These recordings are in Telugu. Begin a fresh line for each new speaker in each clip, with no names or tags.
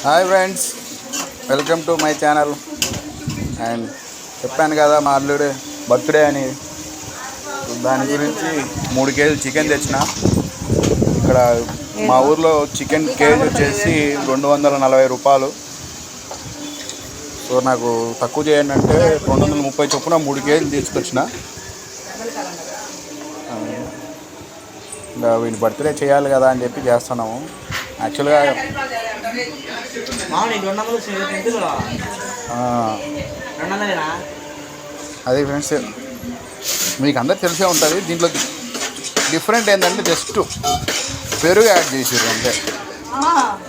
Hi friends, welcome to my channel. And చెప్పాను కదా మా అల్లుడు బర్త్డే అని, దాని గురించి 3 కేజీలు చికెన్ తెచ్చిన. ఇక్కడ మా ఊర్లో చికెన్ కేజీ వచ్చేసి 240 రూపాయలు. సో నాకు తక్కువ చేయండి అంటే 230 చొప్పున 3 కేజీలు తీసుకొచ్చిన. ఇంకా వీడి బర్త్డే చేయాలి కదా అని చెప్పి చేస్తున్నాము. యాక్చువల్గా అదే ఫ్రెండ్స్, మీకు అందరికి తెలిసే ఉంటుంది. దీంట్లో డిఫరెంట్ ఏంటంటే జస్ట్ పెరుగు యాడ్ చేసారు అంతే.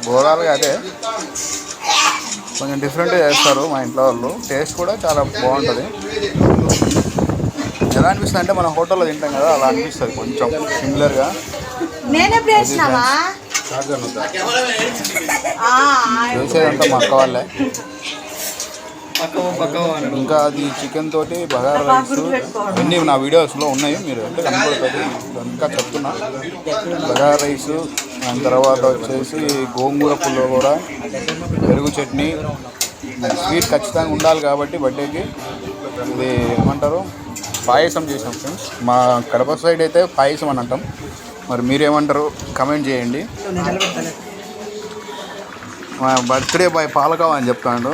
ఓవరాల్గా అదే కొంచెం డిఫరెంట్గా చేస్తారు మా ఇంట్లో వాళ్ళు. టేస్ట్ కూడా చాలా బాగుంటుంది. ఎలా అనిపిస్తుంది అంటే మనం హోటల్లో తింటాం కదా, అలా అనిపిస్తుంది కొంచెం సిమిలర్గా. చేసేదంతా మా అక్క వాళ్ళే. ఇంకా అది చికెన్ తోటి బగారా రైస్ అన్నీ నా వీడియోస్లో ఉన్నాయి, మీరు అంటే కనపడుతుంది. ఇంకా చెప్తున్నా, బగారా రైస్, దాని తర్వాత వచ్చేసి గోంగూర పులిహోర, పెరుగు చట్నీ. స్వీట్ ఖచ్చితంగా ఉండాలి కాబట్టి బర్త్డేకి ఇది ఏమంటారు, పాయసం చేసాం ఫ్రెండ్స్. మా కడప సైడ్ అయితే పాయసం అని అంటాం. మరి మీరేమంటారు కమెంట్ చేయండి. మా బర్త్డే బాయ్ పాలకావ అని చెప్తాడు.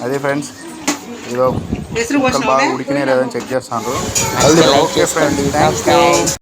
అదే ఫ్రెండ్స్, ఏదో బాగా ఉడికినాయి లేదని చెక్ చేస్తాను. Okay friends, thank you.